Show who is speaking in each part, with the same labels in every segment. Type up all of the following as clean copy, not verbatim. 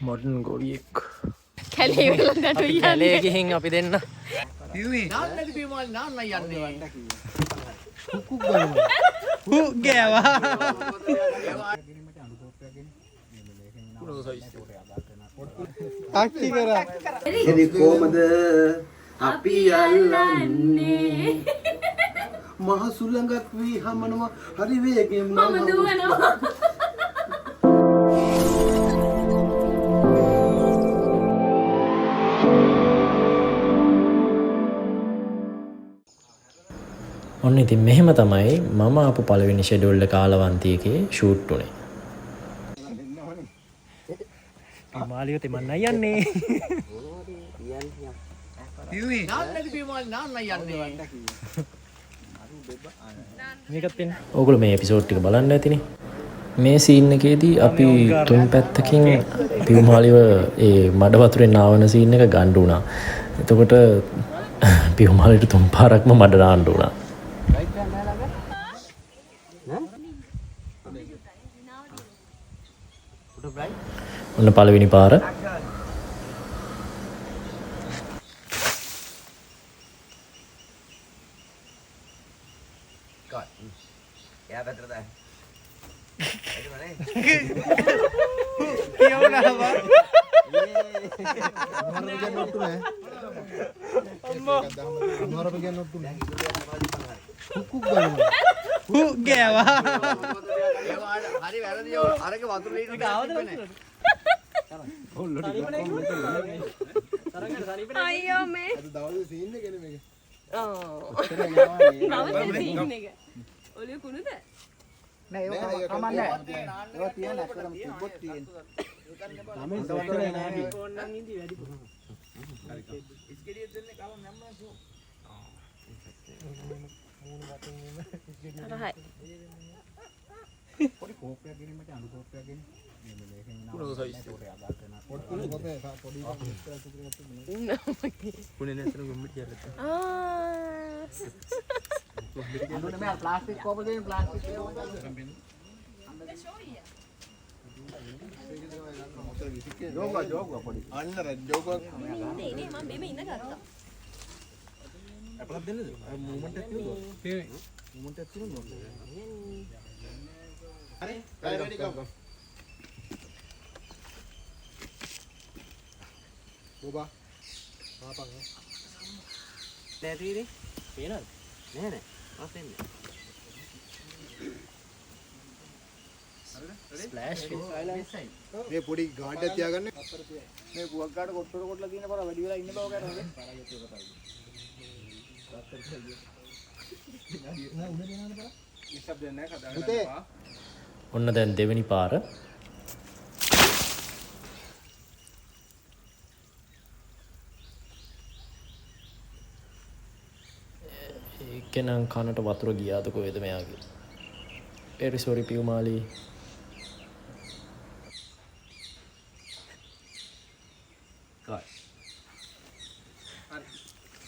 Speaker 1: Modern ගොවියෙක්
Speaker 2: කැලේ වෙලකට
Speaker 1: කැලේ ගිහින් අපි දෙන්න
Speaker 3: නාන්නද පියමාල් නාන්න යන්නේ.
Speaker 1: කුක් ගන්නවා කුක් ගෑවා තාක්ෂි කරා
Speaker 4: එනි කොමද අපි අල්ලන්නේ මහ සුළඟක් වී හමනවා හරි වේගෙන්
Speaker 2: මම දුවනවා.
Speaker 1: ඔන්න ඉතින් මෙහෙම තමයි මම ආපු පළවෙනි ෂෙඩියුල් එක කාලවන්තියකේ ෂූට් උනේ. මාලියෝ තෙමන්නයි යන්නේ.
Speaker 3: නාන්නද පියමාල් නාන්න යන්නේ.
Speaker 1: මේකත් වෙන්න. ඕගොල්ලෝ මේ එපිසෝඩ් ටික බලන්න ඇතිනේ. මේ සීන් එකේදී අපි තුන් පැත්තකින් පියුමාලිව ඒ මඩ වතුරෙන් නාවන සීන් එක ගන්න උනා. එතකොට පියුමාලිට තුන් පාරක්ම මඩ නාන්න උනා. ඔන්න පළවෙනි පාර.
Speaker 4: එයා පැත්තට දාන්න.
Speaker 1: කුක් ගෑවා
Speaker 3: හරි වැරදි අරක වතුරේ ඉන්න
Speaker 2: අයියෝ මේ.
Speaker 4: දවල්ේ සීන් එකනේ මේක.
Speaker 2: ඔලිය කුණුද?
Speaker 3: නෑ ඒක කමන්නේ. ඒක තියන්න ඇත්තටම තිබ්බොත් තියෙන.
Speaker 1: තමයි සොක්කරේ නෑ
Speaker 3: ෆෝන් නම් ඉඳි වැඩි. ඉස්කෙඩිය දෙන්නේ කලින් නැම්මා ෂෝ.
Speaker 2: රහයි.
Speaker 3: පොඩි කෝපයක් ගෙනීමට අඳු කෝපයක් ගෙනීම. මේකෙන් නාම පොඩි ආදාර කරන. පොඩි කෝපේ පොඩි
Speaker 1: පුනේ නැතර ගොම්බිට යල්ලත.
Speaker 3: අඳුනේ මේ ප්ලාස්ටික් කෝප දෙන්නේ ප්ලාස්ටික් ජෝගා පොඩි. අන්න ජෝගා.
Speaker 2: නේ නේ මම බෙම ඉඳ ගත්තා.
Speaker 3: අපලක් දෙන්නද? මූවමන්ට් එකක් තියුණා. පේ මූවමන්ට් එකක් තියුණා. හරි. රෙඩි ගෝ. බෝබා. පාපන්.
Speaker 1: දැරීරි පේනවද? නෑ නෑ. ආසෙන්නේ. ස්ප්ලෑෂ්
Speaker 4: මේ පොඩි ගාඩ් එක තියාගන්න.
Speaker 3: මේ පුවක් කාට කොට්ටර කොටලා තියෙන පාර වැඩි වෙලා ඉන්න බව කරනවද?
Speaker 4: පුතේ
Speaker 1: ඔන්න දැන් දෙවෙනි පාර. ඒකනම් කනට වතුර ගියාද කොහෙද මෙයාගේ? very sorry පියුමාලි.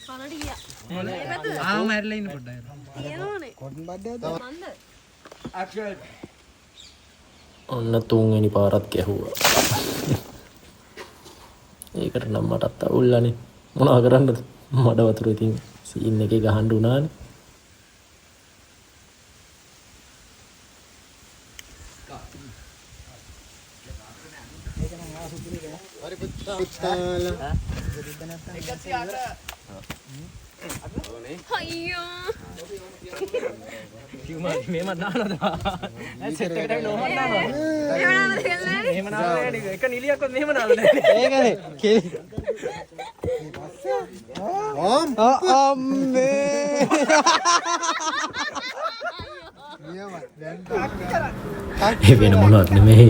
Speaker 2: කනට ගියා.
Speaker 1: මැරිලා ඉන්න පොඩ්ඩක්.
Speaker 2: කියනෝනේ.
Speaker 4: කොටන් බඩේද?
Speaker 2: මන්ද?
Speaker 1: ඔන්න තුන්වෙනි පාරත් ගැහුවා. ඒකට නම් මටත් අවුල්ලානේ. මොනවා කරන්නද? මඩ වතුර ඉතින් සීන් එකේ ගහන්න උනානේ.
Speaker 4: හරි පුතාලා.
Speaker 2: අයියෝ.
Speaker 1: පියුමාලි මේම නානද? සෙට් එකට නෝමන් නානවා.
Speaker 2: එහෙම නේද කියලා?
Speaker 1: එහෙම නානවා නේ. එක නිලියක්වත් මෙහෙම නාලා නැහැ. ඒකනේ. අම්මේ. ඒ වෙන මොනවත් නෙමෙයි.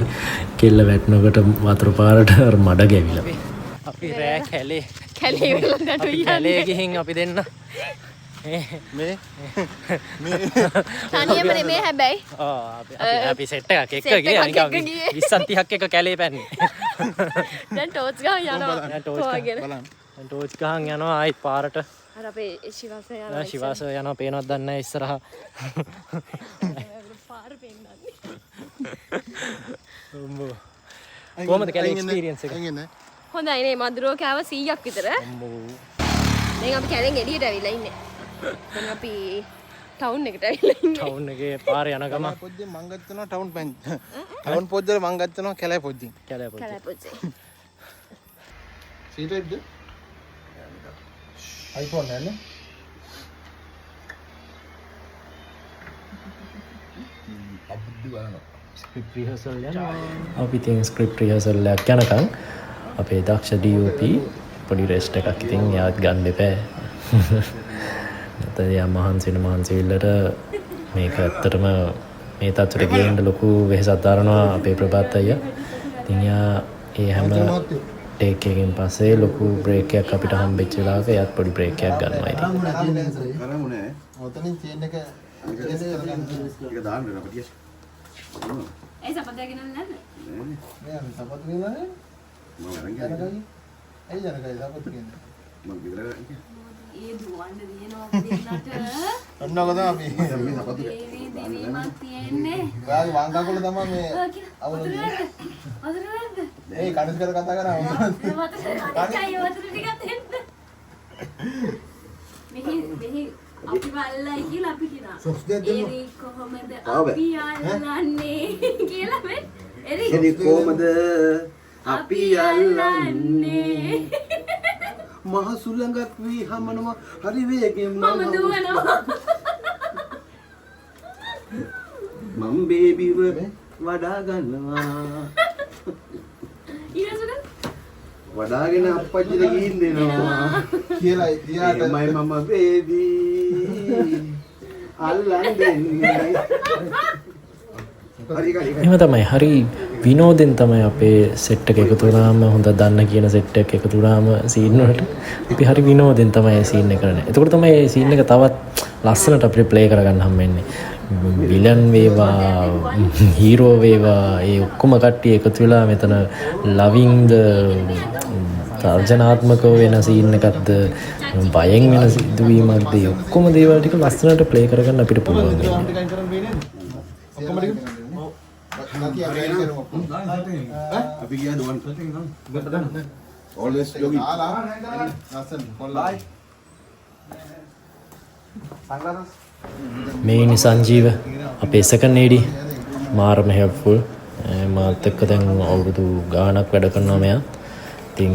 Speaker 1: කෙල්ල වැටෙනකොට වතුර පාරට මඩ ගැවිලා. අපි රෑ කැලේ
Speaker 2: වෙලකට
Speaker 1: කැලේ ගිහින් අපි දෙන්න
Speaker 4: මේ
Speaker 2: තනියම නෙමෙයි හැබැයි.
Speaker 1: අපි සෙට් එකක් එක්ක ගියා නිකන් 20 30ක් එක කැලේ පැන්නේ.
Speaker 2: දැන් ටෝච් ගහන් යනවා. කොහගෙන.
Speaker 1: ටෝච් ගහන් යනවා ආයි පාරට.
Speaker 2: අර අපේ ශිවාස යනවා.
Speaker 1: ශිවාස යනවා පේනවත් දන්නේ නැහැ ඉස්සරහා.
Speaker 2: පාර පෙන්නන්නේ.
Speaker 1: කොහමද කැලේ එක්ස්පීරියන්ස් එක?
Speaker 2: හොඳයි නේ මදුරුව කෑව 100ක් විතර. දැන් අපි කැලෙන් එළියට ඇවිල්ලා ඉන්නේ. දැන් අපි ටවුන් එකට ඇවිල්ලා ඉන්නේ.
Speaker 1: ටවුන් එකේ පාරේ යන ගම
Speaker 3: පොද්දේ මං ගත්තනවා ටවුන් පෙන්. ටවුන් පොද්දේ මං ගත්තනවා කැලේ පොද්දේ.
Speaker 1: කැලේ පොත්.
Speaker 2: කැලපොච්චේ.
Speaker 3: සීටෙද්ද? iPhone නෑනේ.
Speaker 1: ස්ක්‍රිප්ට් රිහර්සල් යනවා. අපි තින් ස්ක්‍රිප්ට් රිහර්සල් එකක් යනකම් අපේ දක්ෂ DOP පොඩි රෙස්ට් එකක් ඉතින් යාත් ගන්න එපා. නැත්නම් යා මහන්සියලට මේක ඇත්තටම මේ තත්ත්වයට ගේන්න ලොකු වෙහෙසක් දරනවා අපේ ප්‍රභාත් අයියා. ඉතින් යා ඒ හැම ටේක් එකකින් පස්සේ ලොකු බ්‍රේක් එකක් අපිට හම්බෙච්ච වෙලාවක යාත් පොඩි බ්‍රේක් එකක් ගන්නවා ඉතින්.
Speaker 4: කරමුනේ.
Speaker 3: ඔතනින් චේන් එක
Speaker 4: ඒක දාන්න වෙනවා පිටියස්.
Speaker 2: ඒ සපතය ගෙනල්ලා නැද්ද?
Speaker 3: මේ අපි සපත් ගිහලා
Speaker 4: මම අරන් ගියා.
Speaker 3: ඇයි යනකයි සපත් කියන්නේ.
Speaker 4: මම ගෙදර ගියා.
Speaker 2: ඒ දුවන්න දිනනවා දෙන්නට.
Speaker 3: ඔන්න ඔක තමයි
Speaker 4: මේ සපතු
Speaker 2: දේවි දෙවීමක් තියෙන්නේ.
Speaker 3: ඔයාගේ වං කකුල තමයි මේ අවුල
Speaker 2: වතුරද?
Speaker 3: ඒ කණිස් කර කතා කරා
Speaker 2: වතුර ටිකක් දෙන්න. මෙහි අපි වල්ලයි කියලා අපි කියනවා. එරි කොහොමද අපි අල්ලන්නේ කියලා මේ
Speaker 4: එනි කොහමද අපි අල්ලන්නේ මහ සුළඟක් වී හමනවා හරි වේගෙන්
Speaker 2: මම දුවනවා.
Speaker 4: මම බේබිව වඩා ගන්නවා
Speaker 2: ඊළඟට
Speaker 4: වඩාගෙන අප්පච්චිට ගිහින් දෙනවා
Speaker 3: කියලා ඉතියාට
Speaker 4: මයි මම බේබි අල්ලන් දෙන්නේ හරි හරි
Speaker 1: එහෙම තමයි. හරි විනෝදෙන් තමයි අපේ සෙට් එක එකතු වුණාම හොඳ දන්න කියන සෙට් එක එකතු වුණාම සීන් වලට අපි හරි විනෝදෙන් තමයි සීන් එක කරන්නේ. එතකොට තමයි මේ සීන් එක තවත් ලස්සනට අපිට ප්ලේ කරගන්න හම්බෙන්නේ. විලන් වේවා හීරෝ වේවා ඒ ඔක්කොම කට්ටිය එකතු වෙලා මෙතන ලවිං ද තර්ජනාත්මකව වෙන සීන් එකක්ද බයෙන් වෙන සිදුවීමක්ද ඒ ඔක්කොම දේවල් ටික ලස්සනට ප්ලේ කරගන්න අපිට පුළුවන් වෙනවා.
Speaker 3: ඔක්කොම ටික නැති අපි කරමු
Speaker 4: අපි ගියා දුවන් always yogi
Speaker 3: ආලා ලස්සන කොල්ලා සංග්ලාස්
Speaker 1: මේ සංජීව අපේ සෙකන්ඩ් AD මාරම හෙල්ප්ෆුල්. මාත් එක්ක දැන් අවුරුදු ගාණක් වැඩ කරනවා මෙයා. ඉතින්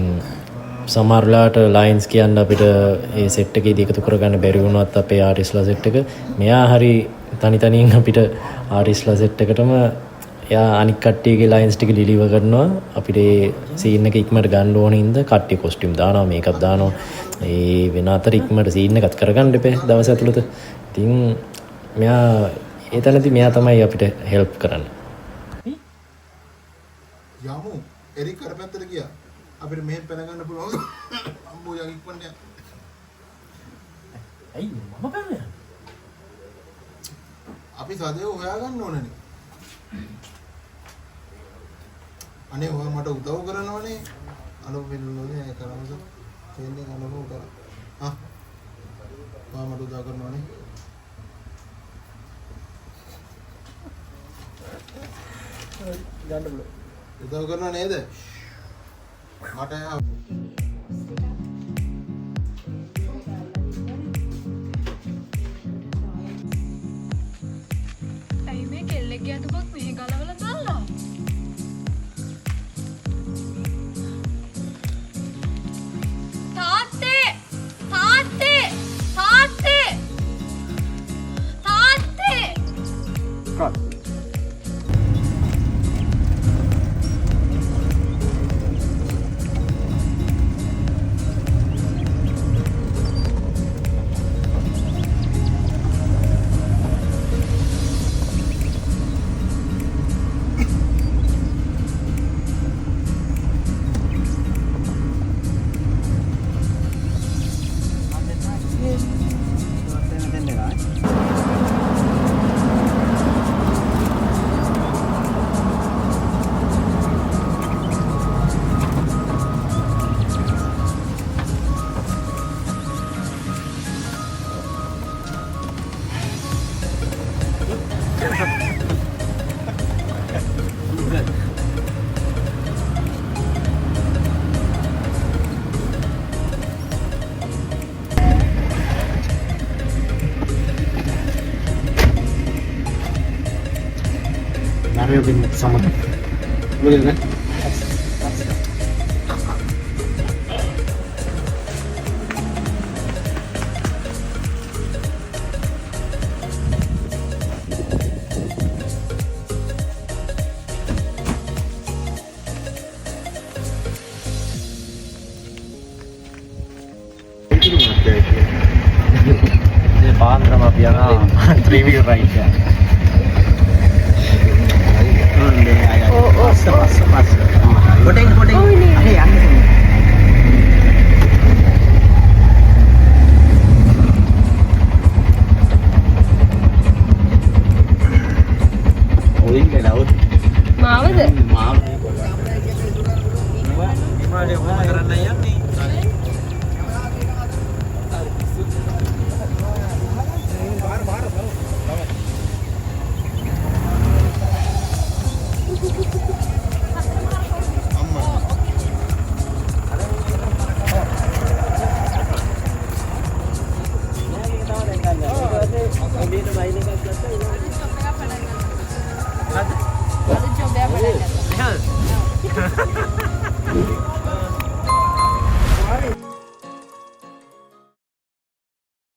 Speaker 1: සමහර වෙලාවට ලයින්ස් කියන්න අපිට ඒ සෙට් එකේදී එකතු කරගන්න බැරි වුණත් අපේ ආටිස්ලා සෙට් එක මෙයා හරි තනි තනියෙන් අපිට ආටිස්ලා සෙට් එකටම එයා අනික් කට්ටියගේ ලයින්ස් ටික ඩිලිවර් කරනවා. අපිට ඒ සීන් එක ඉක්මනට ගන්න ඕන හින්දා කට්ටිය කොස්ටියුම් දානවා මේකප් දානවා. ඒ වෙන අතර ඉක්මනට සීන් එකත් කරගන්න දෙපේ දවස් ඇතුළත. ඉතින් මෙයා ඒ තැනදී මෙයා තමයි අපිට හෙල්ප් කරන්නේ.
Speaker 3: යමු එරික් කර පැත්තට ගියා අපිට මෙහෙම පැන ගන්න පුළුවන් අම්බෝ යන් ඉක්මනට යන්න
Speaker 1: ඇයි මම බලන්නේ?
Speaker 3: අපි සදේ හොයා ගන්න ඕනනේ අනේ ඔයා මට උදව් කරනවනේ අනුව වෙනුනේ කරමු තේන්නේ අනුව කරා ඔයා මට උදව් කරනවනේ ගන්න බල උදව් කරනව නේද මට
Speaker 2: ඇයි මේ කෙල්ලෙක්ගේ අතුපක් මෙහෙ ගලවලා දාලා? තාත්තේ! තාත්තේ! තාත්තේ! තාත්තේ!
Speaker 3: අපේ පින්න සමග. මොකද නේ?
Speaker 1: පාන්දරම අපි යනවා ත්‍රිවිල් රයිඩ් එක.